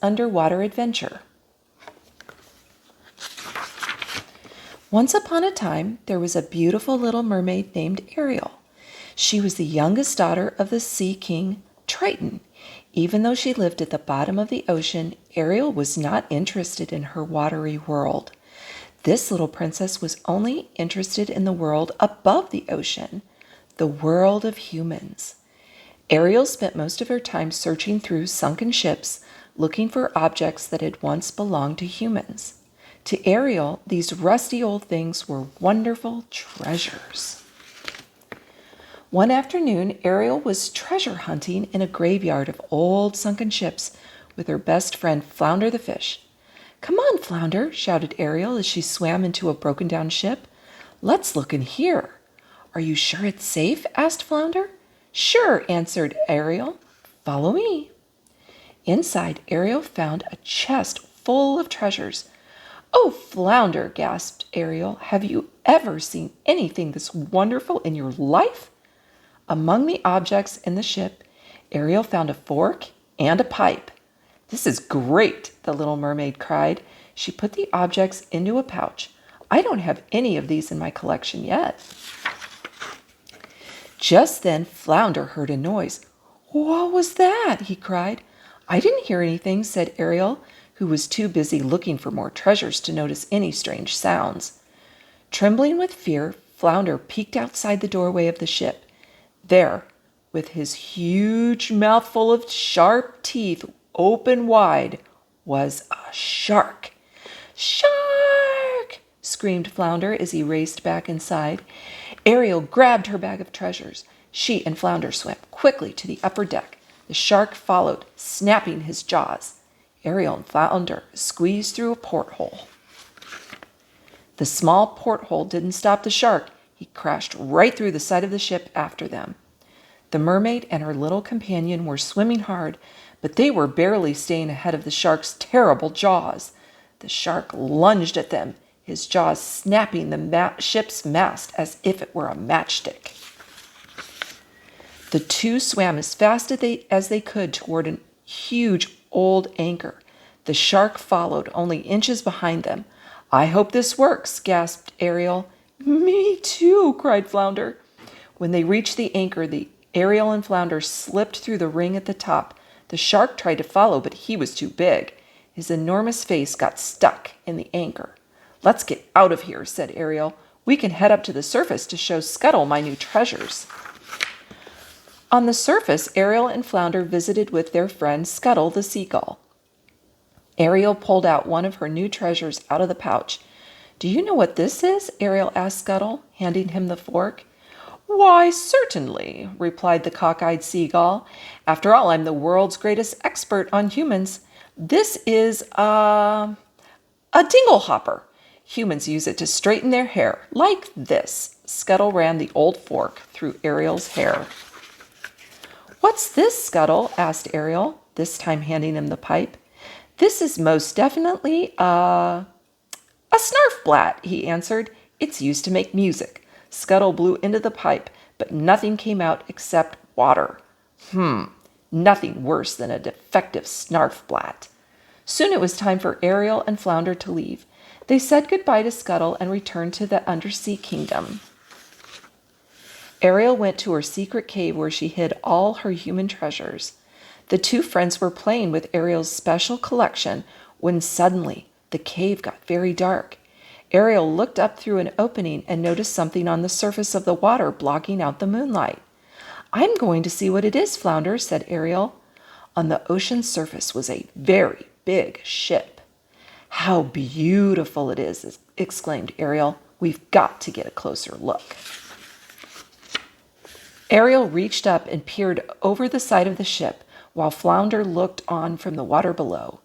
underwater adventure. Once upon a time, there was a beautiful little mermaid named Ariel. She was the youngest daughter of the sea king Triton. Even though she lived at the bottom of the ocean, Ariel was not interested in her watery world. This little princess was only interested in the world above the ocean, the world of humans. Ariel spent most of her time searching through sunken ships, looking for objects that had once belonged to humans. To Ariel, these rusty old things were wonderful treasures. One afternoon, Ariel was treasure hunting in a graveyard of old sunken ships with her best friend Flounder the fish. "Come on, Flounder," shouted Ariel as she swam into a broken-down ship. "Let's look in here." "Are you sure it's safe?" asked Flounder. "Sure," answered Ariel. "Follow me." Inside, Ariel found a chest full of treasures. "Oh, Flounder," gasped Ariel, "have you ever seen anything this wonderful in your life?" Among the objects in the ship, Ariel found a fork and a pipe. "This is great," the little mermaid cried. She put the objects into a pouch. "I don't have any of these in my collection yet." Just then, Flounder heard a noise. "What was that?" he cried. "I didn't hear anything," said Ariel, who was too busy looking for more treasures to notice any strange sounds. Trembling with fear, Flounder peeked outside the doorway of the ship. There, with his huge mouth full of sharp teeth open wide, was a shark. "Shark!" screamed Flounder as he raced back inside. Ariel grabbed her bag of treasures. She and Flounder swam quickly to the upper deck. The shark followed, snapping his jaws. Ariel and Flounder squeezed through a porthole. The small porthole didn't stop the shark. He crashed right through the side of the ship after them. The mermaid and her little companion were swimming hard, but they were barely staying ahead of the shark's terrible jaws. The shark lunged at them, his jaws snapping the ship's mast as if it were a matchstick. The two swam as fast as they could toward a huge old anchor. The shark followed, only inches behind them. "I hope this works," gasped Ariel. "Me too," cried Flounder. When they reached the anchor, Ariel and Flounder slipped through the ring at the top. The shark tried to follow, but he was too big. His enormous face got stuck in the anchor. "Let's get out of here," said Ariel. "We can head up to the surface to show Scuttle my new treasures." On the surface, Ariel and Flounder visited with their friend Scuttle the seagull. Ariel pulled out one of her new treasures out of the pouch. "Do you know what this is?" Ariel asked Scuttle, handing him the fork. "Why, certainly," replied the cockeyed seagull. "After all, I'm the world's greatest expert on humans. This is a dingle hopper. Humans use it to straighten their hair, like this." Scuttle ran the old fork through Ariel's hair. "What's this, Scuttle?" asked Ariel, this time handing him the pipe. "This is most definitely a snarfblat," he answered. "It's used to make music." Scuttle blew into the pipe, but nothing came out except water. Nothing worse than a defective snarfblat. Soon it was time for Ariel and Flounder to leave. They said goodbye to Scuttle and returned to the undersea kingdom. Ariel went to her secret cave where she hid all her human treasures. The two friends were playing with Ariel's special collection when suddenly the cave got very dark. Ariel looked up through an opening and noticed something on the surface of the water blocking out the moonlight. "I'm going to see what it is, Flounder," said Ariel. On the ocean's surface was a very big ship. "How beautiful it is!" exclaimed Ariel. "We've got to get a closer look." Ariel reached up and peered over the side of the ship, while Flounder looked on from the water below.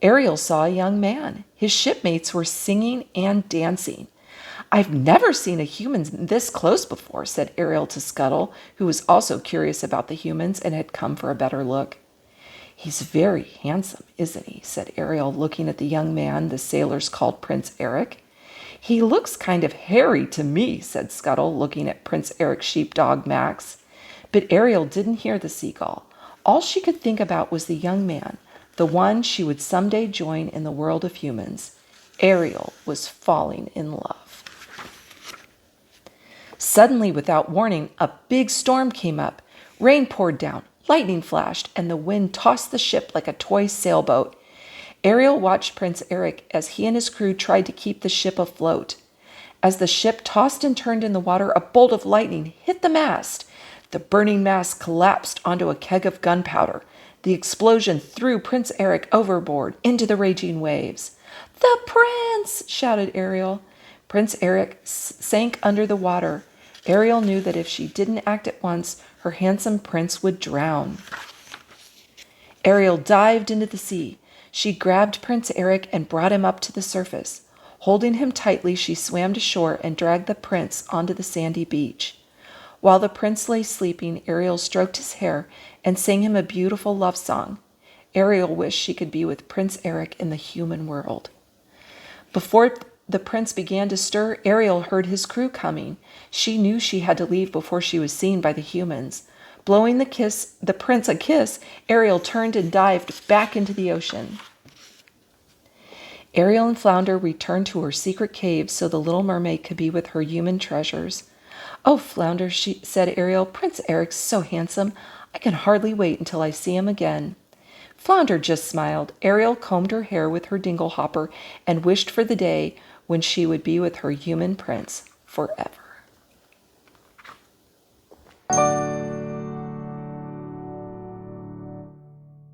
Ariel saw a young man. His shipmates were singing and dancing. "I've never seen a human this close before," said Ariel to Scuttle, who was also curious about the humans and had come for a better look. "He's very handsome, isn't he?" said Ariel, looking at the young man the sailors called Prince Eric. "He looks kind of hairy to me," said Scuttle, looking at Prince Eric's sheepdog Max. But Ariel didn't hear the seagull. All she could think about was the young man, the one she would someday join in the world of humans. Ariel was falling in love. Suddenly, without warning, a big storm came up. Rain poured down, lightning flashed, and the wind tossed the ship like a toy sailboat. Ariel watched Prince Eric as he and his crew tried to keep the ship afloat. As the ship tossed and turned in the water, a bolt of lightning hit the mast. The burning mast collapsed onto a keg of gunpowder. The explosion threw Prince Eric overboard into the raging waves. "The prince!" shouted Ariel. Prince Eric sank under the water. Ariel knew that if she didn't act at once, her handsome prince would drown. Ariel dived into the sea. She grabbed Prince Eric and brought him up to the surface. Holding him tightly, she swam to shore and dragged the prince onto the sandy beach. While the prince lay sleeping, Ariel stroked his hair and sang him a beautiful love song. Ariel wished she could be with Prince Eric in the human world. Before the prince began to stir, Ariel heard his crew coming. She knew she had to leave before she was seen by the humans. Blowing the prince a kiss, Ariel turned and dived back into the ocean. Ariel and Flounder returned to her secret cave so the little mermaid could be with her human treasures. "Oh, Flounder," said Ariel, "Prince Eric's so handsome. I can hardly wait until I see him again." Flounder just smiled. Ariel combed her hair with her dingle hopper and wished for the day when she would be with her human prince forever.